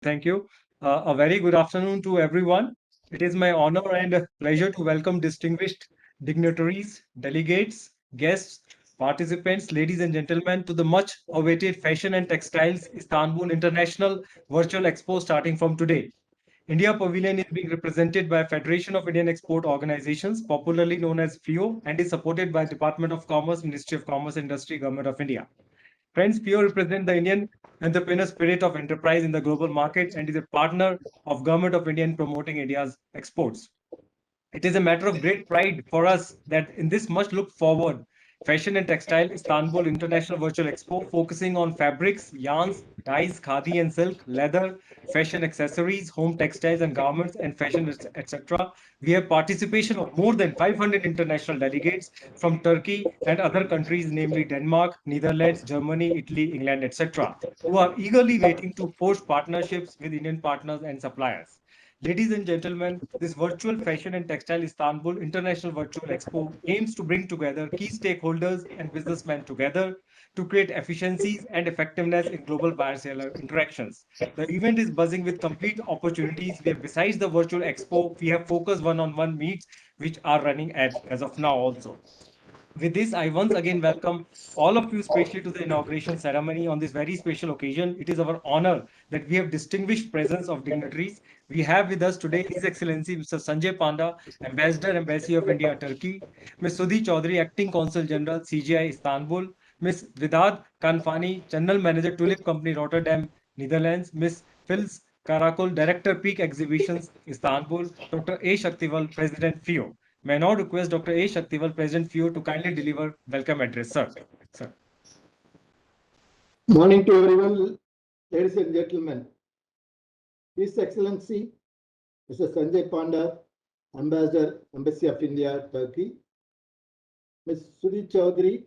Thank you. A very good afternoon to everyone. It is my honor and pleasure to welcome distinguished dignitaries, delegates, guests, participants, ladies and gentlemen, to the much awaited Fashion and Textiles Istanbul International Virtual Expo starting from today. India Pavilion is being represented by Federation of Indian Export Organizations, popularly known as FIEO, and is supported by Department of Commerce, Ministry of Commerce and Industry, Government of India. Friends, FIEO represents the Indian entrepreneur spirit of enterprise in the global market and is a partner of Government of India in promoting India's exports. It is a matter of great pride for us that in this much looked forward Fashion and Textile Istanbul International Virtual Expo, focusing on fabrics, yarns, dyes, khadi and silk, leather, fashion accessories, home textiles and garments, and fashion, etc. We have participation of more than 500 international delegates from Turkey and other countries, namely Denmark, Netherlands, Germany, Italy, England, etc., who are eagerly waiting to forge partnerships with Indian partners and suppliers. Ladies and gentlemen, this virtual Fashion and Textile Istanbul International Virtual Expo aims to bring together key stakeholders and businessmen together to create efficiencies and effectiveness in global buyer-seller interactions. The event is buzzing with complete opportunities where besides the virtual expo, we have focused one-on-one meets which are running as of now also. With this, I once again welcome all of you, especially to the inauguration ceremony on this very special occasion. It is our honor that we have distinguished presence of dignitaries. We have with us today His Excellency Mr. Sanjay Panda, Ambassador, Embassy of India, Turkey, Ms. Sudhi Chaudhary, Acting Consul General, CGI, Istanbul, Ms. Vidad Kanfani, General Manager, Tulip Company, Rotterdam, Netherlands, Ms. Phils Karakul, Director, Peak Exhibitions, Istanbul, Dr. A. Shaktival, President, FIO. May I now request Dr. A. Shaktival, President FIO, to kindly deliver welcome address, sir. Sir. Morning to everyone, ladies and gentlemen. His Excellency Mr. Sanjay Panda, Ambassador, Embassy of India, Turkey. Ms. Sudhi Chaudhary,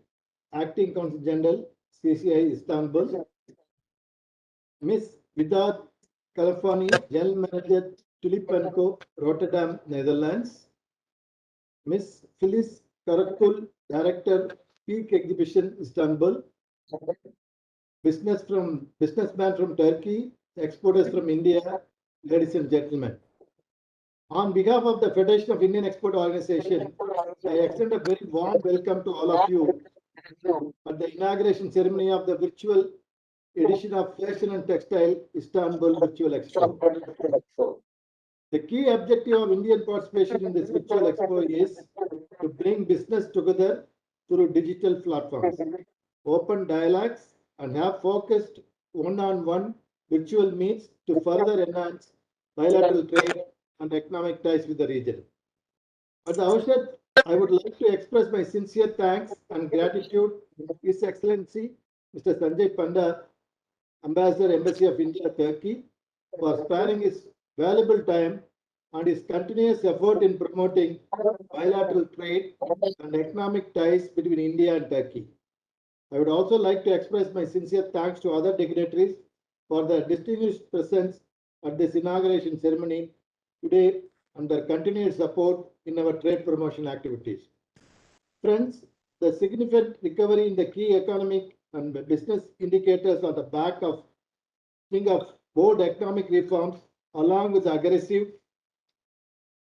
Acting Consul General, CCI, Istanbul. Ms. Vidad Kalafani, General Manager, Tulip & Co., Rotterdam, Netherlands. Ms. Phyllis Karakul, Director, Peak Exhibition, Istanbul. Businessman from Turkey, exporters from India, ladies and gentlemen. On behalf of the Federation of Indian Export Organization, I extend a very warm welcome to all of you at the inauguration ceremony of the virtual edition of Fashion and Textile Istanbul Virtual Expo. The key objective of Indian participation in this virtual expo is to bring business together through digital platforms, open dialogues, and have focused one-on-one virtual meets to further enhance bilateral trade and economic ties with the region. At the outset, I would like to express my sincere thanks and gratitude to His Excellency Mr. Sanjay Panda, Ambassador, Embassy of India, Turkey, for sparing his valuable time and his continuous effort in promoting bilateral trade and economic ties between India and Turkey. I would also like to express my sincere thanks to other dignitaries for their distinguished presence at this inauguration ceremony today and their continued support in our trade promotion activities. Friends, the significant recovery in the key economic and business indicators on the back of bold economic reforms, along with aggressive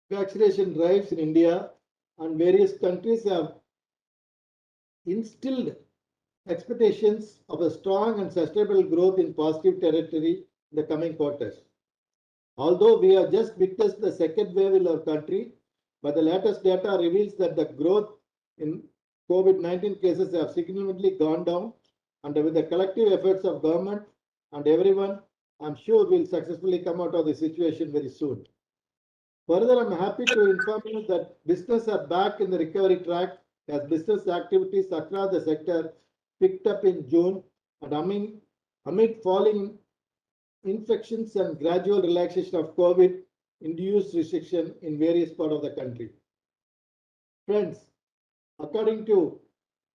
vaccination drives in India and various countries, have instilled expectations of a strong and sustainable growth in positive territory in the coming quarters. Although we have just witnessed the second wave in our country, but the latest data reveals that the growth in COVID-19 cases have significantly gone down, and with the collective efforts of government and everyone, I'm sure we'll successfully come out of the situation very soon. Further, I'm happy to inform you that business are back in the recovery track as business activities across the sector picked up in June, and amid falling infections and gradual relaxation of COVID-induced restriction in various parts of the country. Friends, according to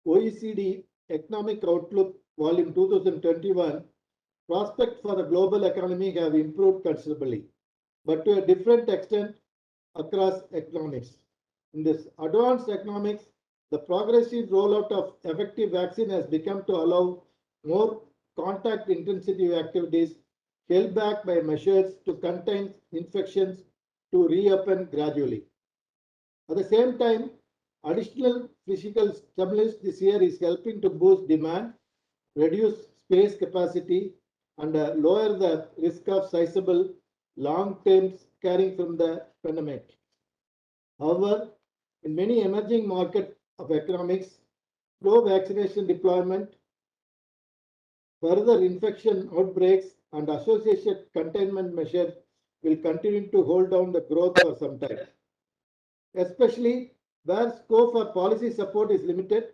OECD Economic Outlook Volume 2021, prospects for the global economy have improved considerably, but to a different extent across economics. In this advanced economics, the progressive rollout of effective vaccine has become to allow more contact intensive activities held back by measures to contain infections to reopen gradually. At the same time, additional physical stimulus this year is helping to boost demand, reduce space capacity, and lower the risk of sizable long-term carrying from the pandemic. However, in many emerging markets of economics, slow vaccination deployment, further infection outbreaks, and associated containment measures will continue to hold down the growth for some time, especially where scope for policy support is limited.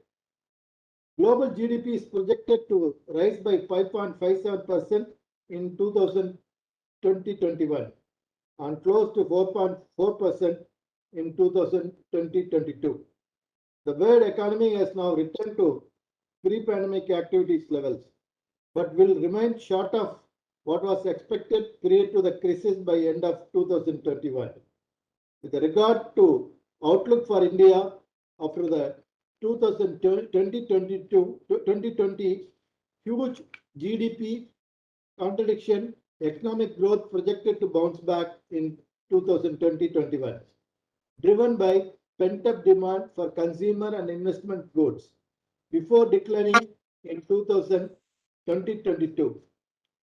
Global GDP is projected to rise by 5.57% in 2021 and close to 4.4% in 2022. The world economy has now returned to pre-pandemic activities levels, but will remain short of what was expected prior to the crisis by end of 2021. With regard to outlook for India after the 2020 huge GDP contradiction, economic growth projected to bounce back in 2020-21, driven by pent-up demand for consumer and investment goods before declining in 2022.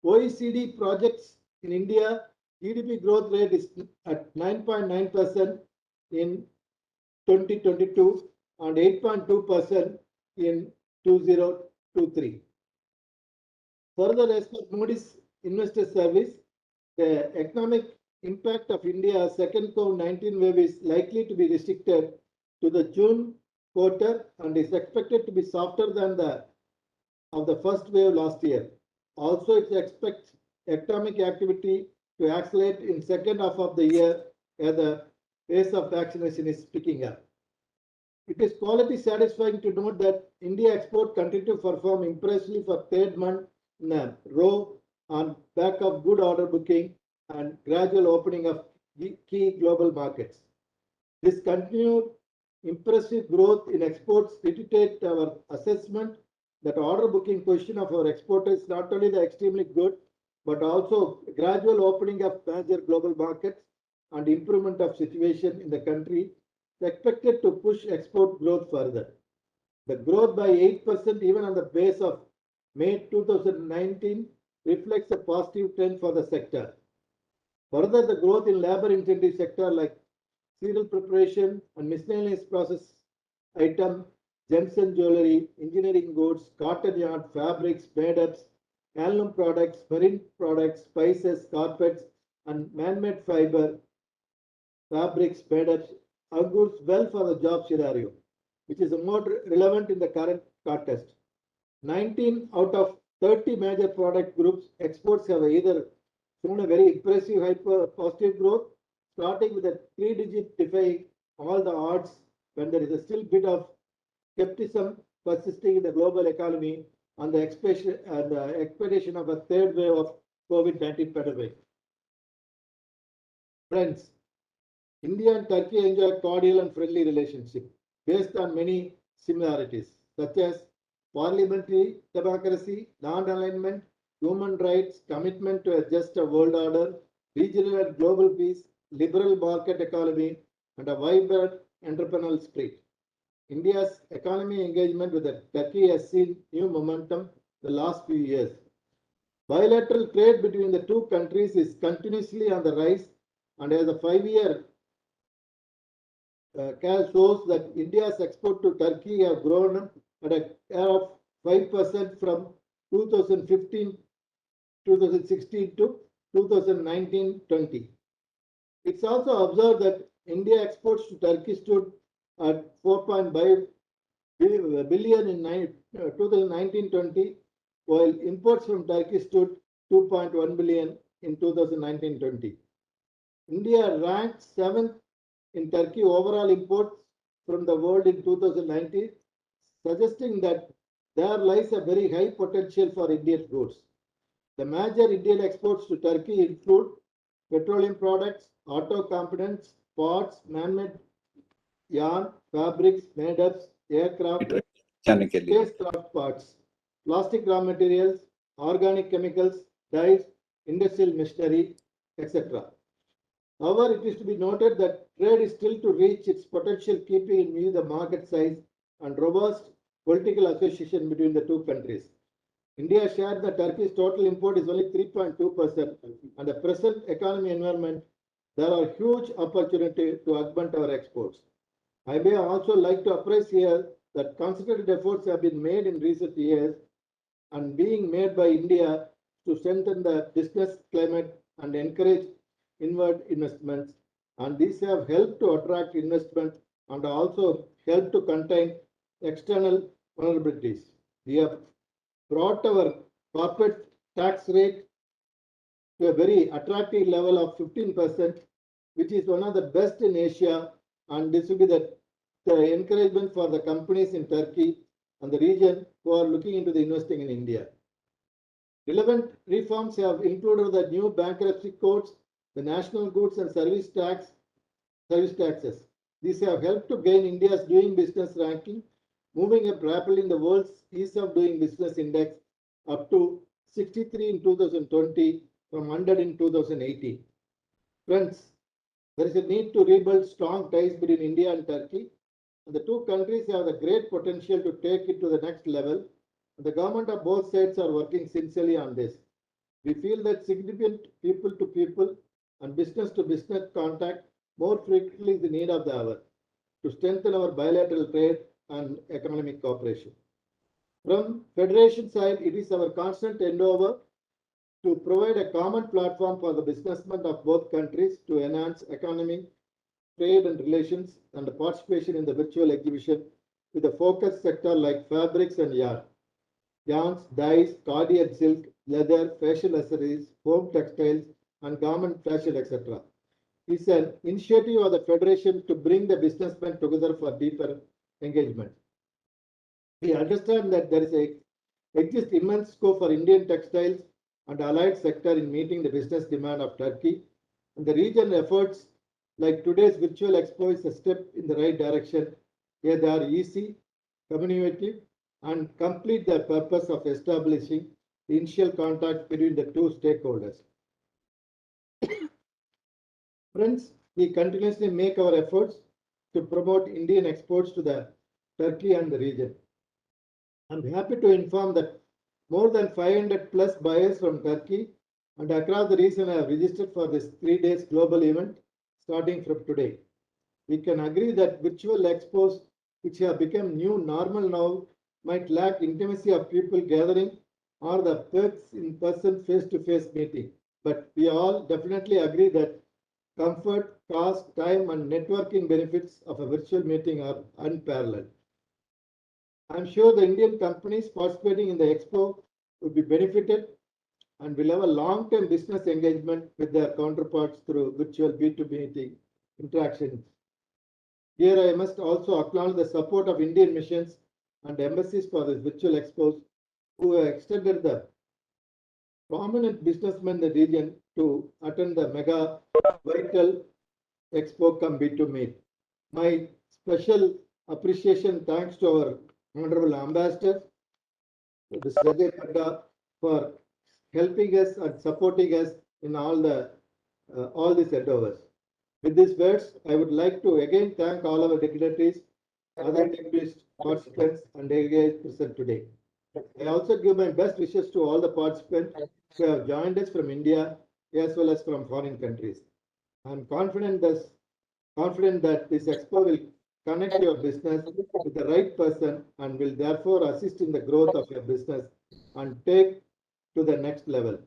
OECD projects in India GDP growth rate is at 9.9% in 2022 and 8.2% in 2023. Further, as per Moody's Investor Service, the economic impact of India's second COVID-19 wave is likely to be restricted to the June quarter and is expected to be softer than the first wave last year. Also, it expects economic activity to accelerate in second half of the year as the pace of vaccination is picking up. It is quality satisfying to note that India export continued to perform impressively for third month in a row on back of good order booking and gradual opening of key global markets. This continued impressive growth in exports reiterate our assessment that order booking position of our exporters is not only the extremely good, but also gradual opening of major global markets and improvement of situation in the country is expected to push export growth further. The growth by 8% even on the base of May 2019 reflects a positive trend for the sector. Further, the growth in labor-intensive sector like cereal preparation and miscellaneous process item, gems and jewelry, engineering goods, cotton yarn, fabrics, made-ups, handloom products, marine products, spices, carpets, and man-made fiber fabrics, made-ups augurs well for the job scenario, which is more relevant in the current context. 19 out of 30 major product groups exports have either shown a very impressive positive growth, starting with a 3-digit defying all the odds when there is a still bit of skepticism persisting in the global economy on the expectation of a third wave of COVID-19 pandemic. Friends, India and Turkey enjoy a cordial and friendly relationship based on many similarities, such as parliamentary democracy, non-alignment, human rights, commitment to a just world order, regional and global peace, liberal market economy, and a vibrant entrepreneurial spirit. India's economy engagement with Turkey has seen new momentum the last few years. Bilateral trade between the two countries is continuously on the rise, and as a 5-year shows that India's export to Turkey have grown at a rate of 5% from 2016 to 2019-20. It's also observed that India exports to Turkey stood at 4.5 billion in 2019-20, while imports from Turkey stood 2.1 billion in 2019-20. India ranked 7th in Turkey overall imports from the world in 2019, suggesting that there lies a very high potential for Indian goods. The major Indian exports to Turkey include petroleum products, auto components, parts, man-made yarn, fabrics, made-ups, aircraft, spacecraft parts, plastic raw materials, organic chemicals, dyes, industrial machinery, etc. However, it is to be noted that trade is still to reach its potential, keeping in view the market size and robust political association between the two countries. India share in the Turkey's total import is only 3.2%, and the present economy environment, there are huge opportunity to augment our exports. I may also like to appraise here that concerted efforts have been made in recent years and being made by India to strengthen the business climate and encourage inward investments. And these have helped to attract investment and also helped to contain external vulnerabilities. We have brought our corporate tax rate to a very attractive level of 15%, which is one of the best in Asia. And this will be the encouragement for the companies in Turkey and the region who are looking into the investing in India. Relevant reforms have included the new bankruptcy codes, the national goods and service taxes. These have helped to gain India's doing business ranking, moving up rapidly in the world's ease of doing business index up to 63 in 2020 from 100 in 2018. Friends, there is a need to rebuild strong ties between India and Turkey. And the two countries have the great potential to take it to the next level. And the government of both sides are working sincerely on this. We feel that significant people to people and business to business contact more frequently is the need of the hour to strengthen our bilateral trade and economic cooperation. From Federation side, it is our constant endeavor to provide a common platform for the businessmen of both countries to enhance economic, trade and relations and the participation in the virtual exhibition with a focus sector like fabrics and yarns, dyes, khadi and silk, leather, fashion accessories, home textiles, and garment fashion, etc. It's an initiative of the Federation to bring the businessmen together for deeper engagement. We understand that exists immense scope for Indian textiles and allied sector in meeting the business demand of Turkey, and the region efforts like today's virtual expo is a step in the right direction. Here they are easy, communicative, and complete the purpose of establishing the initial contact between the two stakeholders. Friends, we continuously make our efforts to promote Indian exports to the Turkey and the region. I'm happy to inform that more than 500 plus buyers from Turkey and across the region have registered for this 3 days global event starting from today. We can agree that virtual expos, which have become new normal now, might lack intimacy of people gathering or the perks in person face-to-face meeting. But we all definitely agree that comfort, cost, time, and networking benefits of a virtual meeting are unparalleled. I'm sure the Indian companies participating in the expo will be benefited and will have a long-term business engagement with their counterparts through virtual B2B meeting interactions. Here I must also acknowledge the support of Indian missions and embassies for this virtual expos who have extended the prominent businessmen in the region to attend the mega vital expo come B2 meet. My special appreciation thanks to our Honorable Ambassador, Mr. Ajay Panda, for helping us and supporting us in all these endeavors. With these words, I would like to again thank all our dignitaries, other distinguished participants, and delegates present today. I also give my best wishes to all the participants who have joined us from India as well as from foreign countries. I am confident that this expo will connect your business with the right person and will therefore assist in the growth of your business and take to the next level.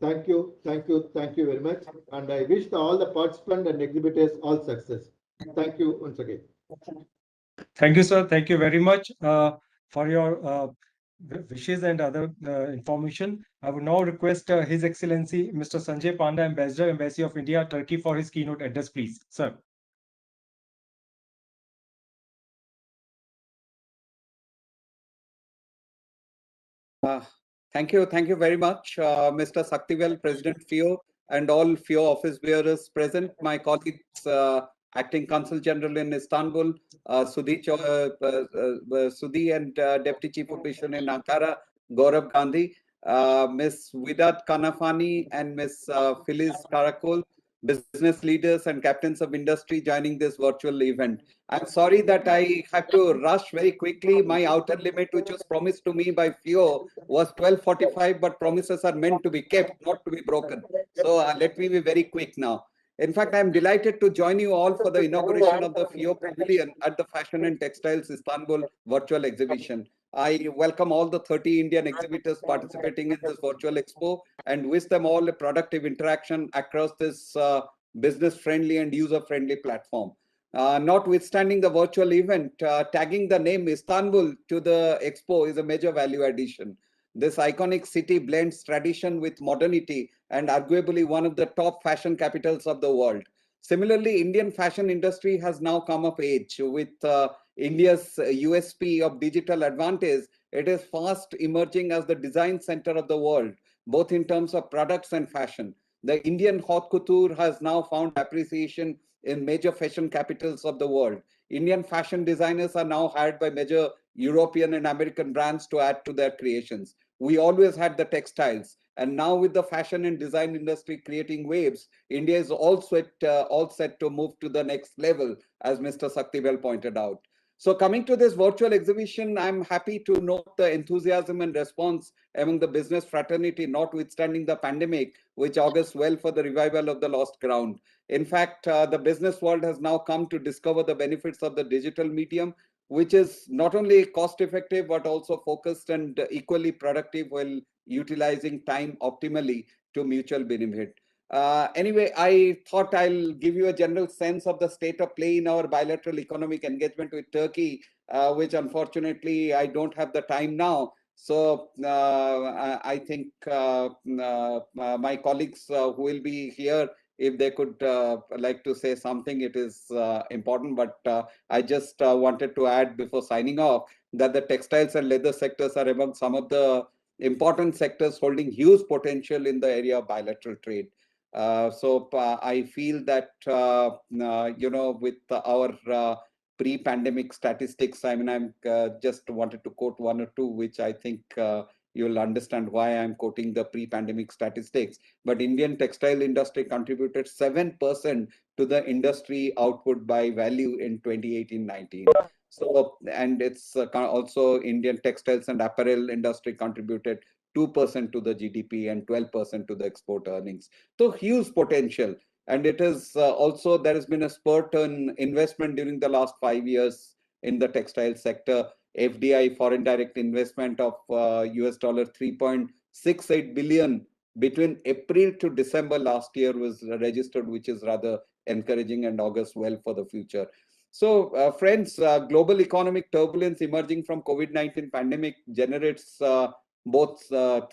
Thank you very much. And I wish all the participants and exhibitors all success. Thank you once again. Thank you, sir. Thank you very much for your wishes and other information. I would now request His Excellency Mr. Sanjay Panda, Ambassador, Embassy of India, Turkey, for his keynote address, please. Sir. Thank you very much, Mr. Saktivel, President FIEO, and all FIEO office bearers present, my colleagues, Acting Consul General in Istanbul, Sudhi and Deputy Chief of Mission in Ankara, Gaurav Gandhi, Ms. Vidat Kanafani and Ms. Phyllis Karakol, business leaders and captains of industry joining this virtual event. I'm sorry that I have to rush very quickly. My outer limit, which was promised to me by FIEO, was 12:45, but promises are meant to be kept, not to be broken. So let me be very quick now. In fact, I'm delighted to join you all for the inauguration of the FIEO Pavilion at the Fashion and Textiles Istanbul virtual exhibition. I welcome all the 30 Indian exhibitors participating in this virtual expo and wish them all a productive interaction across this business-friendly and user-friendly platform. Notwithstanding the virtual event, tagging the name Istanbul to the expo is a major value addition. This iconic city blends tradition with modernity and arguably one of the top fashion capitals of the world. Similarly, Indian fashion industry has now come of age with India's USP of digital advantage. It is fast emerging as the design center of the world, both in terms of products and fashion. The Indian haute couture has now found appreciation in major fashion capitals of the world. Indian fashion designers are now hired by major European and American brands to add to their creations. We always had the textiles, and now with the fashion and design industry creating waves, India is also all set to move to the next level, as Mr. Saktivel pointed out. So coming to this virtual exhibition, I'm happy to note the enthusiasm and response among the business fraternity, notwithstanding the pandemic, which augurs well for the revival of the lost ground. In fact, the business world has now come to discover the benefits of the digital medium, which is not only cost effective, but also focused and equally productive while utilizing time optimally to mutual benefit. Anyway, I thought I'll give you a general sense of the state of play in our bilateral economic engagement with Turkey, which unfortunately I don't have the time now. So I think my colleagues who will be here, if they could like to say something, it is important. But I just wanted to add before signing off that the textiles and leather sectors are among some of the important sectors holding huge potential in the area of bilateral trade. So I feel that with our pre-pandemic statistics, I mean, I'm just wanted to quote one or two, which I think you'll understand why I'm quoting the pre-pandemic statistics. But Indian textile industry contributed 7% to the industry output by value in 2018-19. So, and it's also Indian textiles and apparel industry contributed 2% to the GDP and 12% to the export earnings. So huge potential. And it is also, there has been a spurt in investment during the last 5 years in the textile sector. FDI, foreign direct investment of US dollar 3.68 billion between April to December last year was registered, which is rather encouraging and augurs well for the future. So, friends, global economic turbulence emerging from COVID-19 pandemic generates both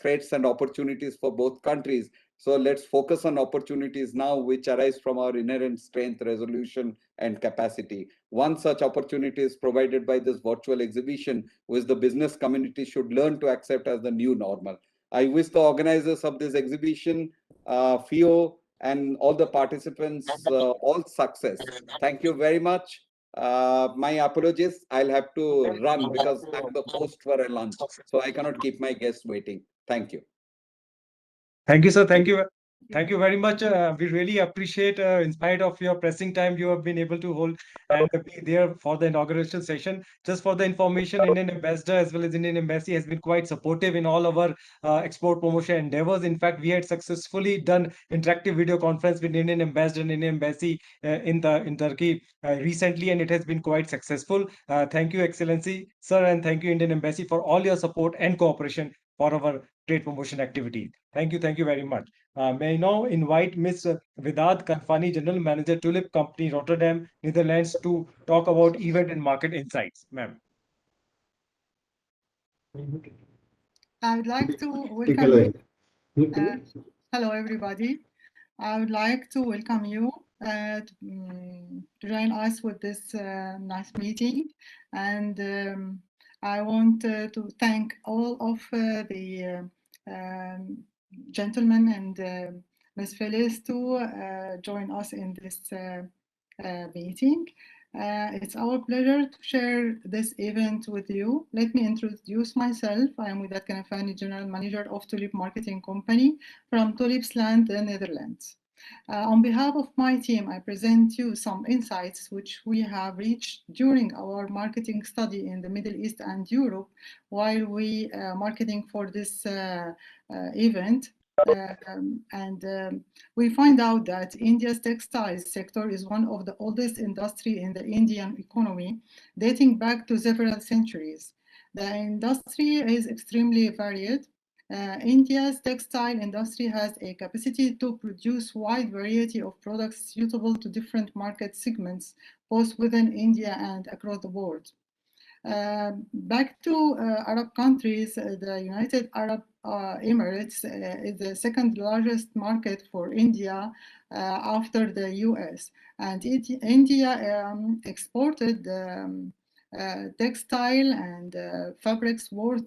threats and opportunities for both countries. So let's focus on opportunities now which arise from our inherent strength, resolution, and capacity. One such opportunity is provided by this virtual exhibition, which the business community should learn to accept as the new normal. I wish the organizers of this exhibition, FIEO, and all the participants all success. Thank you very much. My apologies. I'll have to run because I'm the host for a lunch, so I cannot keep my guests waiting. Thank you. Thank you, sir. Thank you. Thank you very much. We really appreciate, in spite of your pressing time, you have been able to hold and be there for the inauguration session. Just for the information, Indian Ambassador as well as Indian Embassy has been quite supportive in all our export promotion endeavors. In fact, we had successfully done interactive video conference with Indian Ambassador and Indian Embassy in Turkey recently, and it has been quite successful. Thank you, Excellency, sir, and thank you, Indian Embassy, for all your support and cooperation for our trade promotion activity. Thank you very much. May I now invite Ms. Vidad Kanfani, General Manager, Tulip Company, Rotterdam, Netherlands, to talk about event and market insights. Ma'am. I would like to welcome you. Hello, everybody. I would like to welcome you to join us with this nice meeting. And I want to thank all of the gentlemen and Ms. Phyllis to join us in this meeting. It's our pleasure to share this event with you. Let me introduce myself. I am Widat Kanafani, General Manager of Tulip Marketing Company from Tulipsland, the Netherlands. On behalf of my team, I present you some insights which we have reached during our marketing study in the Middle East and Europe while we marketing for this event. We find out that India's textiles sector is one of the oldest industry in the Indian economy, dating back to several centuries. The industry is extremely varied. India's textile industry has a capacity to produce wide variety of products suitable to different market segments, both within India and across the board. Back to Arab countries, the United Arab Emirates is the second largest market for India after the US. And India exported textile and fabrics worth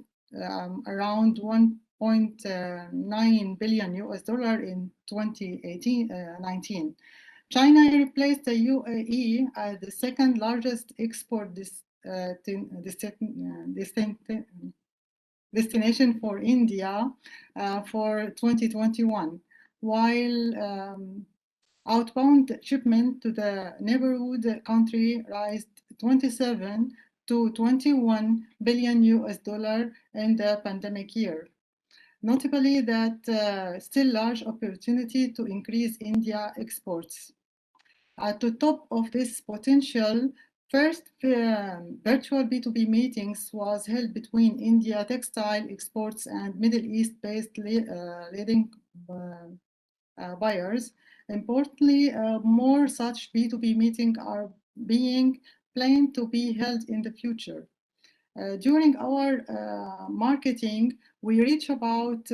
around 1.9 billion US dollar in 2019. China replaced the UAE as the second largest export destination for India for 2021, while outbound shipment to the neighborhood country raised 27 to 21 billion US dollar in the pandemic year. Notably that still large opportunity to increase India exports. At the top of this potential, first virtual B2B meetings was held between India textile exports and Middle East-based leading buyers. Importantly, more such B2B meetings are being planned to be held in the future. During our marketing, we reach about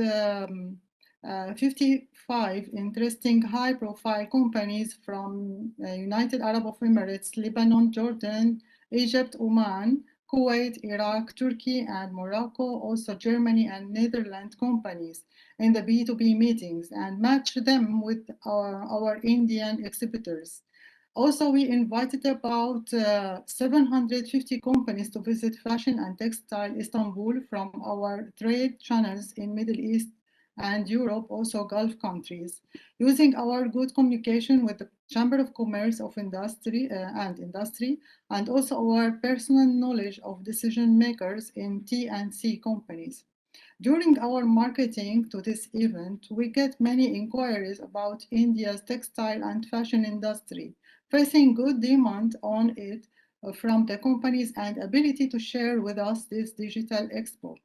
55 interesting high-profile companies from United Arab Emirates, Lebanon, Jordan, Egypt, Oman, Kuwait, Iraq, Turkey, and Morocco, also Germany and Netherlands companies in the B2B meetings and match them with our Indian exhibitors. Also, we invited about 750 companies to visit Fashion and Textile Istanbul from our trade channels in Middle East and Europe, also Gulf countries, using our good communication with the Chamber of Commerce of Industry and also our personal knowledge of decision makers in T&C companies. During our marketing to this event, we get many inquiries about India's textile and fashion industry, facing good demand on it from the companies and ability to share with us this digital expo.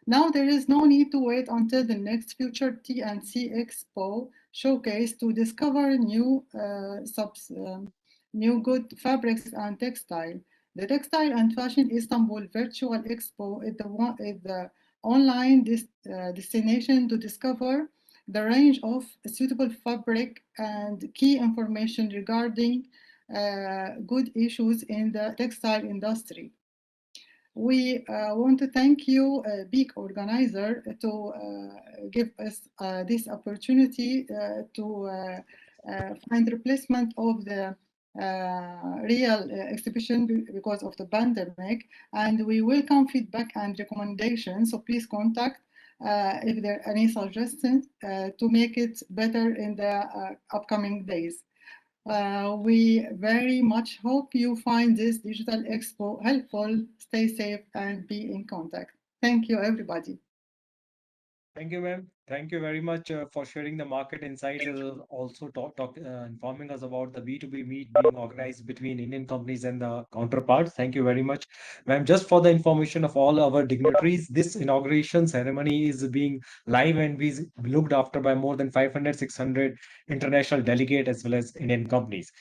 Now there is no need to wait until the next future T&C Expo showcase to discover new good fabrics and textile. The Textile and Fashion Istanbul Virtual Expo is the online destination to discover the range of suitable fabric and key information regarding good issues in the textile industry. We want to thank you, big organizer, to give us this opportunity to find replacement of the real exhibition because of the pandemic, and we welcome feedback and recommendations. So please contact if there are any suggestions to make it better in the upcoming days. We very much hope you find this digital expo helpful. Stay safe and be in contact. Thank you, everybody. Thank you, ma'am. Thank you very much for sharing the market insights and also informing us about the B2B meet being organized between Indian companies and the counterparts. Thank you very much, ma'am. Just for the information of all our dignitaries, this inauguration ceremony is being live and be looked after by more than 500, 600 international delegates as well as Indian companies.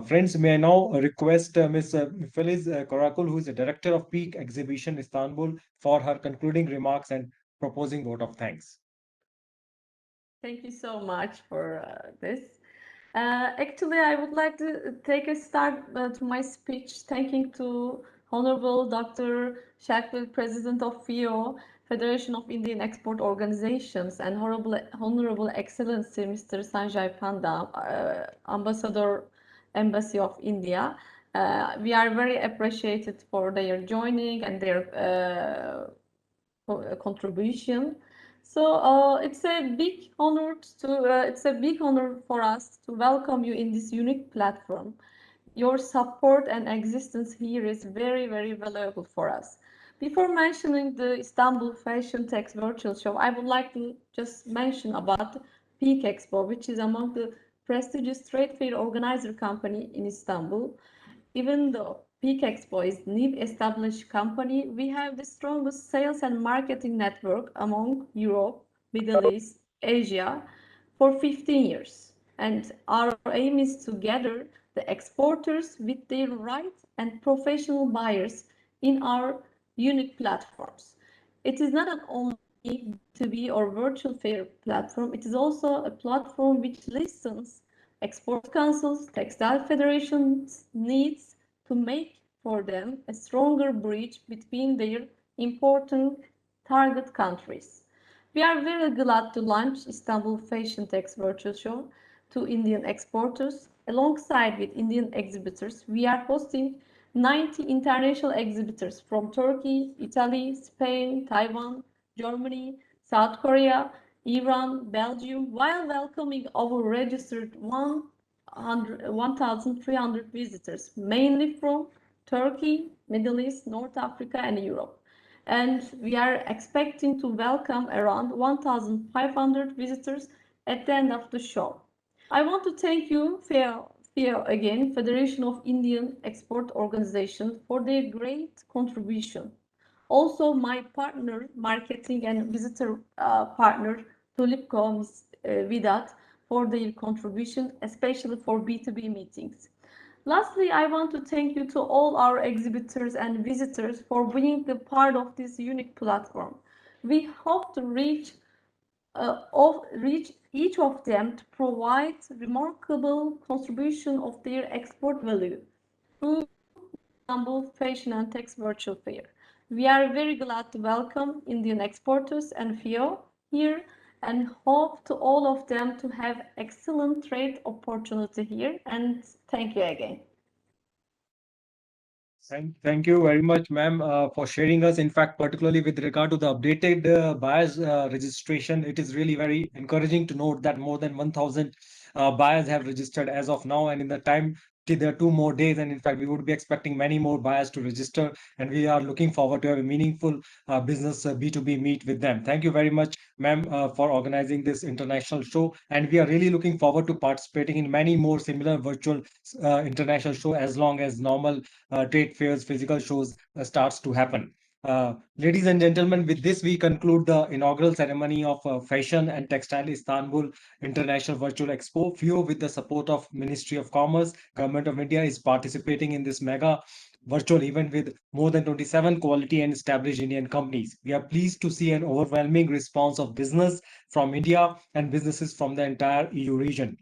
Friends, may I now request Ms. Filiz Korakul, who is the Director of Peak Exhibition Istanbul, for her concluding remarks and proposing vote of thanks. Thank you so much for this. Actually, I would like to take a start to my speech thanking to Honorable Dr. Shakil, President of FIEO, Federation of Indian Export Organizations, and Honorable Excellency Mr. Sanjay Panda, Ambassador, Embassy of India, We are very appreciated for their joining and their contribution. So it's a big honor for us to welcome you in this unique platform. Your support and existence here is very, very valuable for us. Before mentioning the Istanbul Fashion Tech virtual show, I would like to just mention about Peak Expo, which is among the prestigious trade fair organizer company in Istanbul. Even though Peak Expo is new established company, we have the strongest sales and marketing network among Europe, Middle East, Asia for 15 years. And our aim is to gather the exporters with their right and professional buyers in our unique platforms. It is not an only B2B or virtual fair platform, it is also a platform which listens export councils, textile federations needs to make for them a stronger bridge between their important target countries. We are very glad to launch Istanbul Fashion Tech virtual show to Indian exporters. Alongside with Indian exhibitors, we are hosting 90 international exhibitors from Turkey, Italy, Spain, Taiwan, Germany, South Korea, Iran, Belgium, while welcoming our registered 1,300 visitors, mainly from Turkey, Middle East, North Africa, and Europe. And we are expecting to welcome around 1,500 visitors at the end of the show. I want to thank you, FIEO again, Federation of Indian Export Organization, for their great contribution. Also, my partner, marketing and visitor partner, Tulip Vidat, for their contribution, especially for B2B meetings. Lastly, I want to thank you to all our exhibitors and visitors for being the part of this unique platform. We hope to reach each of them to provide remarkable contribution of their export value through Istanbul Fashion and Tech Virtual Fair. We are very glad to welcome Indian exporters and FIEO here and hope to all of them to have excellent trade opportunity here, and thank you again. Thank you very much, ma'am, for sharing us. In fact, particularly with regard to the updated buyers registration, it is really very encouraging to note that more than 1,000 buyers have registered as of now. And in the time, there are 2 more days. And in fact, we would be expecting many more buyers to register. And we are looking forward to have a meaningful business B2B meet with them. Thank you very much, ma'am, for organizing this international show. And we are really looking forward to participating in many more similar virtual international show as long as normal trade fairs, physical shows starts to happen. Ladies and gentlemen, with this we conclude the inaugural ceremony of Fashion and Textile Istanbul International Virtual Expo. FIEO, with the support of Ministry of Commerce, Government of India, is participating in this mega virtual event with more than 27 quality and established Indian companies. We are pleased to see an overwhelming response of business from India and businesses from the entire EU region.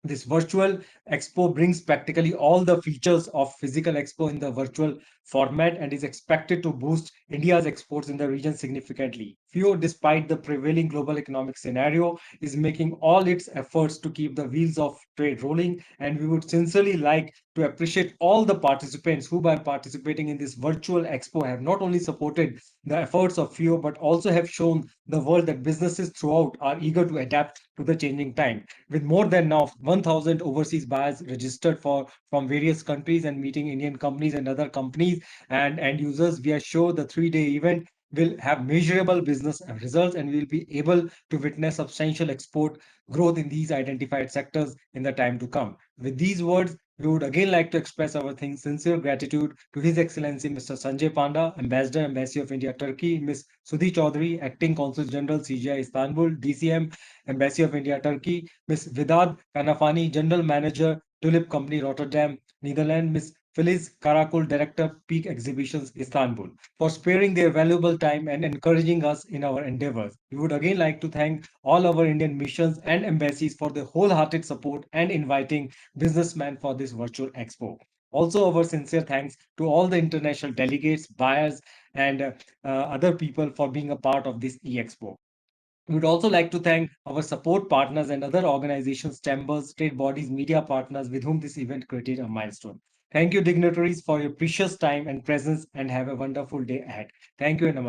This virtual expo brings practically all the features of physical expo in the virtual format and is expected to boost India's exports in the region significantly. FIEO, despite the prevailing global economic scenario, is making all its efforts to keep the wheels of trade rolling, and we would sincerely like to appreciate all the participants who, by participating in this virtual expo, have not only supported the efforts of FIEO but also have shown the world that businesses throughout are eager to adapt to the changing time. With more than now 1,000 overseas buyers registered from various countries and meeting Indian companies and other companies and end users, we are sure the 3-day event will have measurable business results and we will be able to witness substantial export growth in these identified sectors in the time to come. With these words, we would again like to express our sincere gratitude to His Excellency Mr. Sanjay Panda, Ambassador, Embassy of India, Turkey, Ms. Sudhi Chaudhary, Acting Consul General, CGI Istanbul, DCM, Embassy of India, Turkey, Ms. Vidad Kanafani, General Manager, Tulip Company, Rotterdam, Netherlands, Ms. Filiz Karakul, Director, Peak Exhibitions, Istanbul, for sparing their valuable time and encouraging us in our endeavors. We would again like to thank all our Indian missions and embassies for their wholehearted support and inviting businessmen for this virtual expo. Also, our sincere thanks to all the international delegates, buyers, and other people for being a part of this e-expo. We would also like to thank our support partners and other organizations, chambers, trade bodies, media partners with whom this event created a milestone. Thank you, dignitaries, for your precious time and presence, and have a wonderful day ahead. Thank you and namaste.